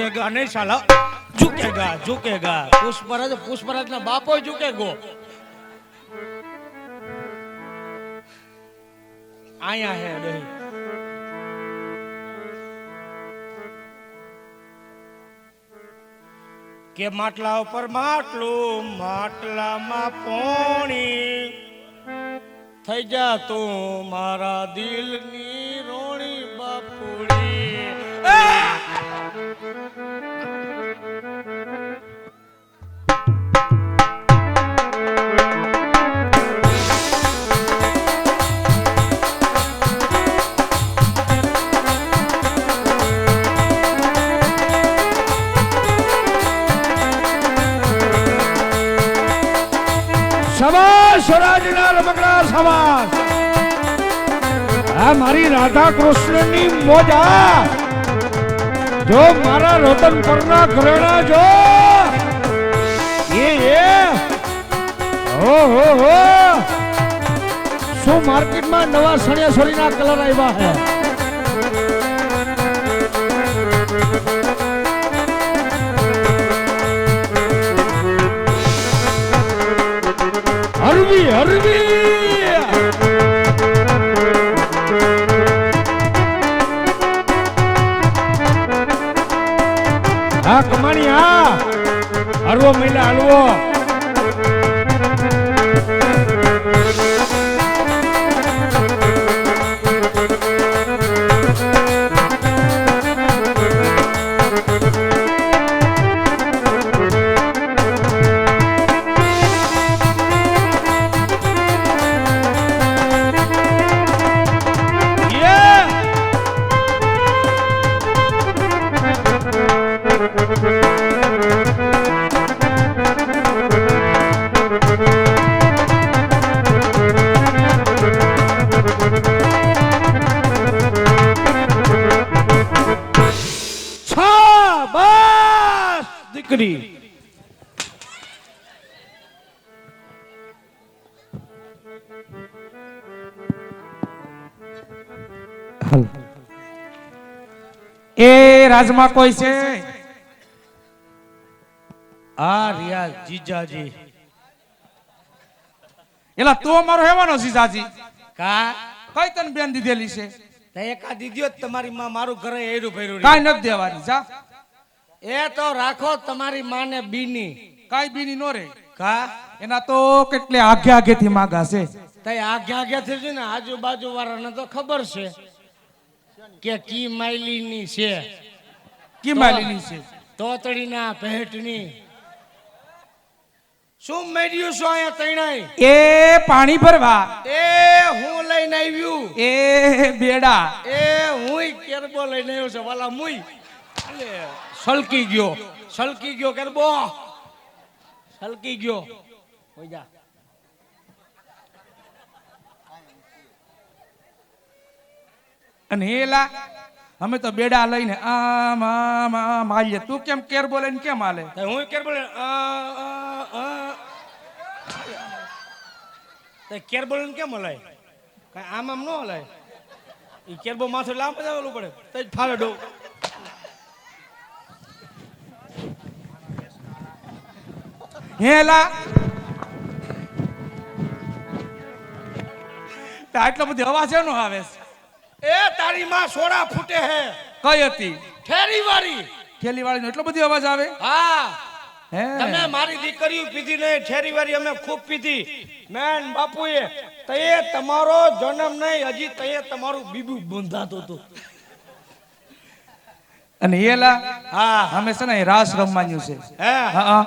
झुकेगा नहीं साला, झुकेगा झुकेगा। पुष्पराज ना बापो झुकेगो। आया है नहीं के માટલા ઉપર માટલું માટલામાં પોણી થઈ જા તું મારા દિલની રોણી બાપુડી। સમાજ સ્વરાજના રમકડા સમાજ આ મારી રાધા કૃષ્ણની મોજા જો મારા રોતન પરના ઘરેણા જો એ હો શું માર્કેટમાં નવા સણિયા સોરીના કલર આવ્યા છે। હરવી હા કમાણી હા હરવો મહિલા હલવો દીકરી એ રાજમાં કોઈ છે? આ રિયા જીજાજી એલા તું મારો હેવાનો જીજાજી કા કઈ તને બેન દીધેલી છે? તે એકા દીધ્યો તમારી માં મારું ઘરે એરું ભર્યું કાઈ નથી દેવાની જા એ તો રાખો તમારી માને બીની કાઈ બીની નો રે કા એના તો કેટલે આગે આગે થી માંગા છે। તઈ આગે થી ને આજુબાજુ વાળાને તો ખબર છે કે કી માયલીની છે, કી માલીની છે તોતડીના ભેટની શું મેળ્યું છો અહીંયા તૈણાઈ? એ પાણી ભરવા એ હું લઈને આવ્યું એ બેડા એ હુંય કેરબો લઈને આવ્યો છે વાલા મુઈ સલકી ગયો કેરબો સલકી ગયો હોઈ જા અને હેલા અમે તો બેડા લઈને આમ આમ આમ હાલીએ, તું કેમ કેર બોલે ને કેમ હાલે? હું કેરબો કેરબો લઈને કેમ હલાય? કઈ આમ આમ ન હલાય, એ કેરબો માથે લાંબ જવાનું પડે તો જ ફાવે ડો। હેલા આટલો બધી અવાજ એનો આવે છે? એ તારી માં સોડા ફૂટે હે। કઈ હતી? ઠેરી વાળી થેલી વાળી નો એટલો બધી અવાજ આવે? હા હે તમે મારી દીકરીઓ પીધી નહીં, ઠેરી વાળી અમે ખૂબ પીધી મેન બાપુએ। તયે તમારો જન્મ નહીં હજી તયે તમારું બીબું બંધાતું હતું। અને હેલા હા અમે છે ને રાસ રમવાનું છે। હે હા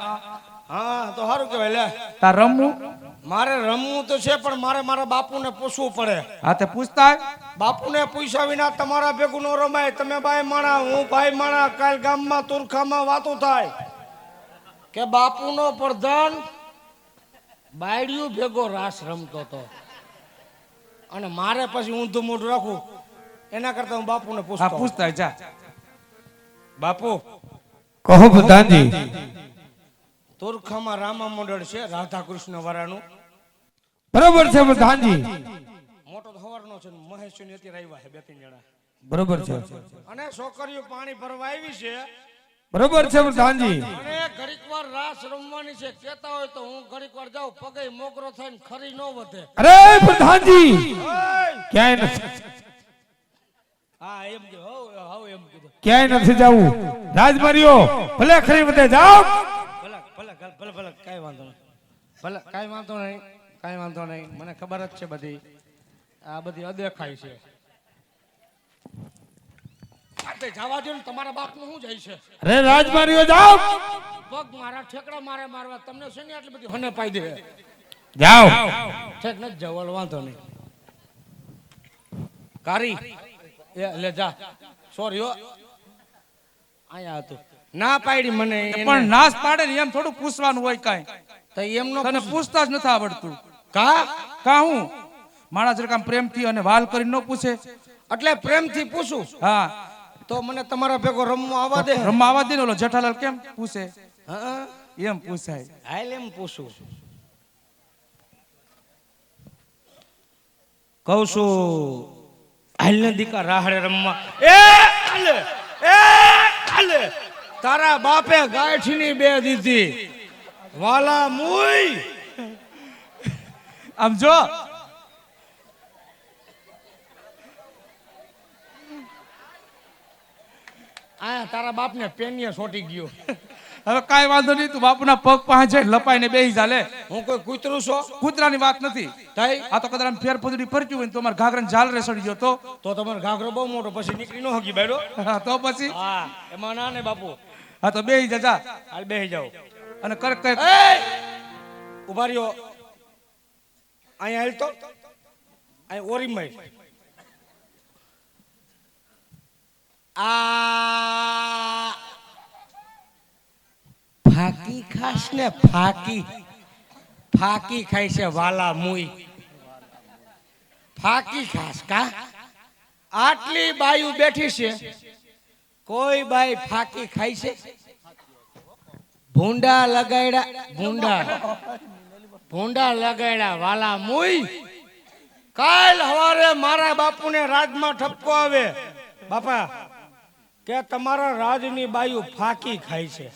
હા તો સારું કહેવાય લે। તાર રમવું? મારે રમવું તો છે પણ મારે મારા બાપુને પૂછવું પડે। હા તે પૂછતા બાપુને પૂછ્યા વિના તમારા ભેગું ન રમાય। તમે ભાઈ માણા હું ભાઈ માણા, કાલ ગામમાં તુરખામાં વાતો થાય કે બાપુનો પ્રધાન બાયડિયું ભેગો રાસ રમતો હતો અને મારે પછી ઊંધું મોઢું રાખું એના કરતા હું બાપુને હા પૂછતો। પૂછતા જા બાપુ કહો પ્રધાનજી। તુરખામાં રામા મંડળ છે રાધા કૃષ્ણ વાળાનું, બરોબર છે પ્રધાનજી। મોટો તો હવારનો છે, મહેશની અત્યારે આવ્યા છે બે ત્રણ જણા, બરોબર છે। અને છોકરીઓ પાણી ભરવા આવી છે બરોબર છે પ્રધાનજી. અને ઘડીક વાર રાસ રમવાની છે, કેતા હોય તો હું ઘડીક વાર જાઉં, પગે મોકરો થઈને ખરી ન વધે. અરે પ્રધાનજી ક્યાંય નથી, હા એમ કે હવ એમ કીધું. ક્યાંય નથી જવું. રાજમારીઓ ભલે ખરી બધે જાઓ. ભલે ભલે ભલે ભલે કાંઈ વાંધો નહીં, ભલે કાંઈ વાંધો નહીં, કાંઈ વાંધો નહીં. મને ખબર જ છે બધી, આ બધી અદેખાય છે. જવા દો ને, તમારા બાપનું શું જાય છે? અરે રાજમારીઓ જાઓ. પગ મારા ઠેકડા મારે મારવા તમને છે ને આટલી બધી હને પાઈ દે. જાઓ. ઠેક નથી જવા, વાંધો નહીં. કારી એ લે જા, સોરી હો, આયા હતું ના પાડી મને એને. પણ નાશ પાડે ને એમ થોડું પૂછવાનું હોય કાંઈ. તો એમનો તને પૂછતા જ નથી આવડતું. કા હું માણસ જરા આમ પ્રેમથી અને વાલ કરીને ન પૂછે. એટલે પ્રેમથી પૂછું હા તો મને તમારા ભેગો રમવા આવવા દે. રમવા આવવા દે ને. ઓલો જેઠાલાલ કેમ પૂછે હા એમ પૂછાય. હાલ એમ પૂછું. કહું છું હાલ ને દીકા રાહડે રમવા. એ હાલે તારા બાપે ગાંઠની બે દીધી વાલા મુઈ. આમ જો આ તારા બાપને પેનીએ છોટી ગયો. હવે કાંઈ વાંધો નહીં. તું બાપુના પગ પાસે લપાઈને બેસી જા. લે હું કોઈ કૂતરું છો? કૂતરાની વાત નથી. થઈ આ તો કદાચ ફેર ફૂદડી ફરચ્યું હોય ને તો મારે ઘાઘરાને ઝાલ રેસડી ગયો તો તમારો ઘાઘરો બહુ મોટો, પછી નીકળી ન હકી બેડો. હા, તો પછી હા એમાં ના ને બાપુ. હા તો બેસી જા. હાલ બેસી જાઓ. અને કર કર ઉભા રહ્યો. અહીંયા હાલ તો અહીં ઓરીમાં આ ફાકી ખાસ ને ફાકી ફાકી ખાય છે વાલા મુઈ. ફાકી ખાસ કા આટલી બાયુ બેઠી છે, કોઈ બાઈ ફાકી ખાય છે? ભૂંડા લગાડ્યા, ભૂંડા લગાડ્યા વાલા મુઈ. કાલ હવારે મારા બાપુને રાજમાં ઠપકો આવે, બાપા કે તમારા રાજની બાયુ ફાકી ખાય છે.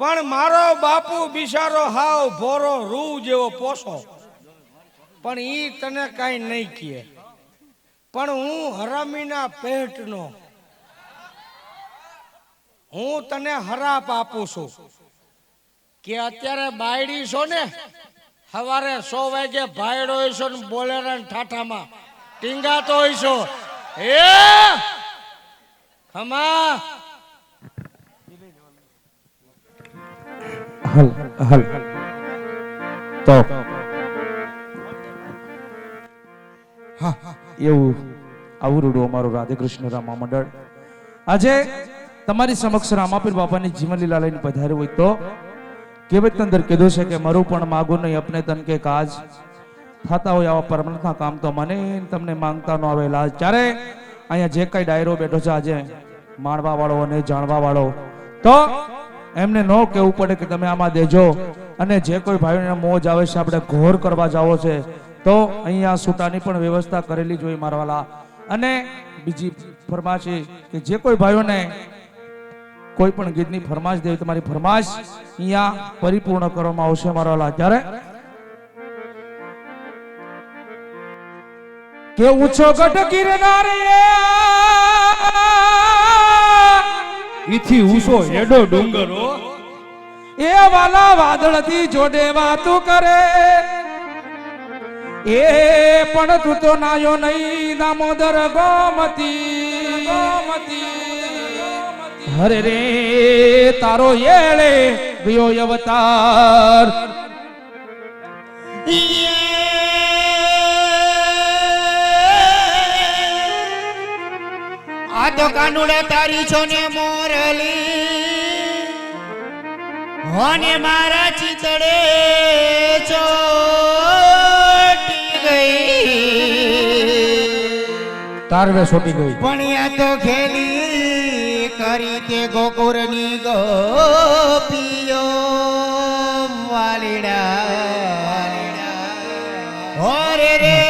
પણ મારો બાપુ બિચારો હાવ ભોરો રૂ જેવો પોસો, પણ ઈ તને કાઈ નહીં કહે. પણ હું હરામીના પેટનો, હું તને હરાપ આપું છું કે અત્યારે બાયડી છો ને, સવારે 100 વાગે ભાયડો હોય છો ને બોલેરા ઠાઠામાં ટીંગાતો હોય છો. એ ખમા હલ હલ તો હા એવું આવરુડું અમારું રાધે કૃષ્ણ રામા મંડળ આજે તમારી સમક્ષ રામાપીર બાપાની જીવન લીલા લઈને પધાર્યું હોય તો કહેવત અંદર કીધું છે કે મારું પણ માગું નહીં અપને તન કે કાજ. થતા હોય આવા પરમનંતના કામ તો મને તમને માંગતા ન આવે લાજ. ત્યારે અહીંયા જે કઈ ડાયરો બેઠો છે આજે માણવા વાળો અને જાણવા વાળો, તો એમને ન કહેવું પડે કે તમે આમાં દેજો. અને જે કોઈ ભાઈઓને મોજ આવે છે, આપણે ઘોર કરવા જાવો છે, તો અહીંયા સૂટાની પણ વ્યવસ્થા કરેલી જોઈએ મારવાલા. અને બીજી ફરમાશ કે જે કોઈ ભાઈઓને કોઈ પણ ગીતની ફરમાશ દેવી, તમારી ફરમાશ અહીંયા પરિપૂર્ણ કરવામાં આવશે મારવાલા. ત્યારે કે ઊંચો ગઢ ગિરનાર ઈથી ઊંચો એડો ડુંગરો, એ વાલા વાદળથી જોડે વાતો કરે, એ પણ તું તો નાયો નહીં દામોદર ગોમતી. હરે રે તારો એળે ગયો અવતાર. આ તો કાનુડા તારી છો ને મોરલી, હોને મારા ચિતડે ચોટી ગઈ. તારવે છોટી ગઈ પણ આ તો ખેલી કરી તે ગોકુરની ગોપીઓ વાલીડા. હોરે રે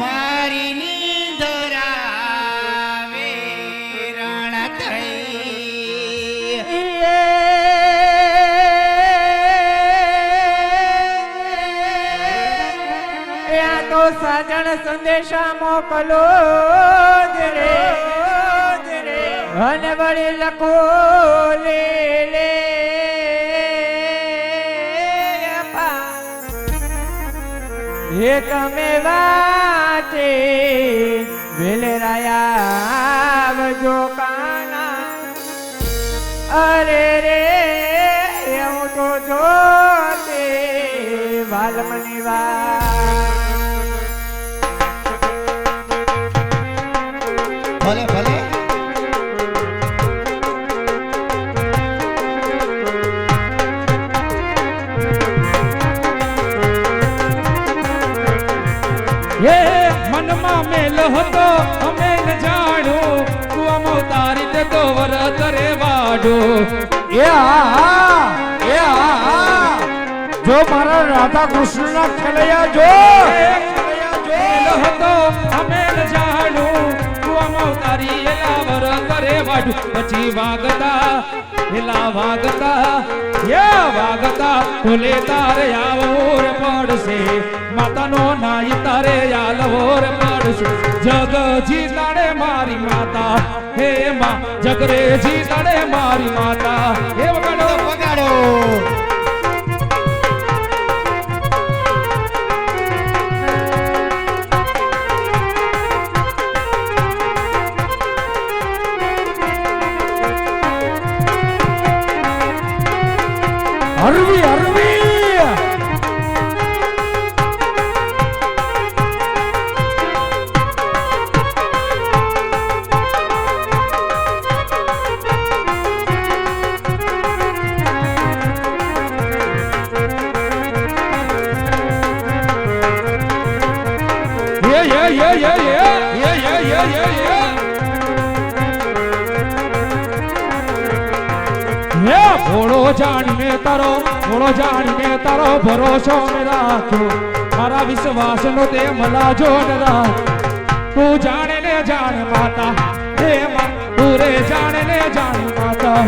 મારી નિંદરા વેરણ થઈ. સાજણ સંદેશા મોકલો જ રે અને વળી લખો લે લે હે તમે વાતે વેલેરાયા આવજો કાના અરે રે હું તો જોતે વાલમની ભલે ભલે હે મનમાં મેલ હતો અમે ન જાણ્યું તું અમો તારી તે તો વરત રે વાડો એ હા જો મારા રાધા કૃષ્ણના ખેલૈયા જો મેલ હતો અમે ન જાણ્યું તું અમો તારી એલા વરત રે વાડો પછી વાગતા ભોલે તારે આવોર પડશે માતાનો નાઈ તારે આલવોર પડશે જગજી તારે મારી માતા હે માં જગરેજી તારે મારી માતા હે વગાડો વગાડો હરવી ભોળો જાણીને તારો ભરોસો મેં રાખ્યો મારા વિશ્વાસનો તે મલાજો ન રાખ તું જાણે ને જાણ માતા હે માં તું રે જાણે ને જાણ માતા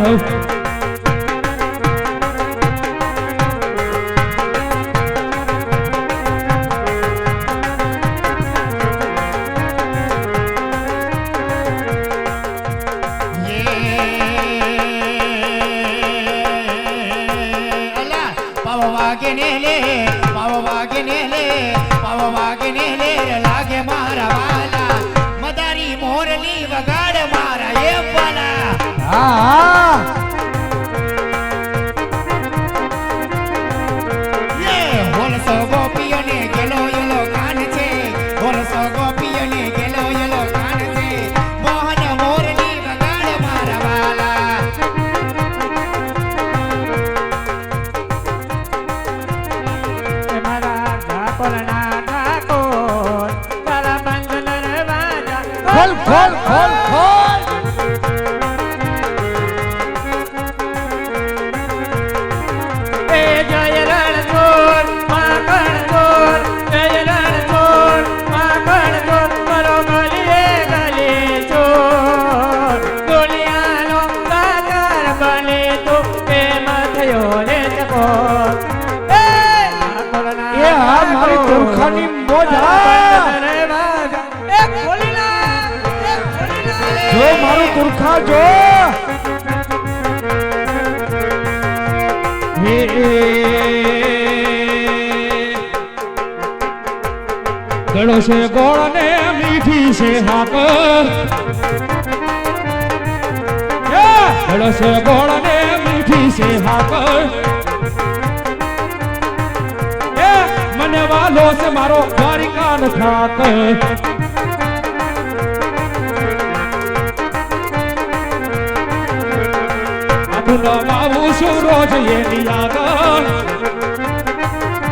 લાગે મારા વાલા મદારી મોરલી વગાડ મારા એ વાલા હા બોલસો ગોપીઓને ગેલો યલો કાન છે બોલસો ગોપીઓને ગેલો યલો કાન છે મોહન મોરલી વગાડ મારા વાલા મારા ઠાકોરના ઠાકોર તારા બંધન વાજા ખોલ એ જય રણછોડ માખણ છોડ જય રણછોડ માખણ છોડ કરો ગલીએ ગલી છોડ દુનિયાનો સાગર બને તો પ્રેમ થયો રે ચકોર એ ઠાકોરના એ હા મારી તુરખાની મોજા એ ખોલી જો મારું તુરખા જો ગળો છે ગોળ ને મીઠી છે હાકર ગળો છે ગોળ ને મીઠી છે હાકર મને વાલો છે મારો દ્વારિકાનો ઠાકર આધુનો બાબુ છું રોજ એની આગળ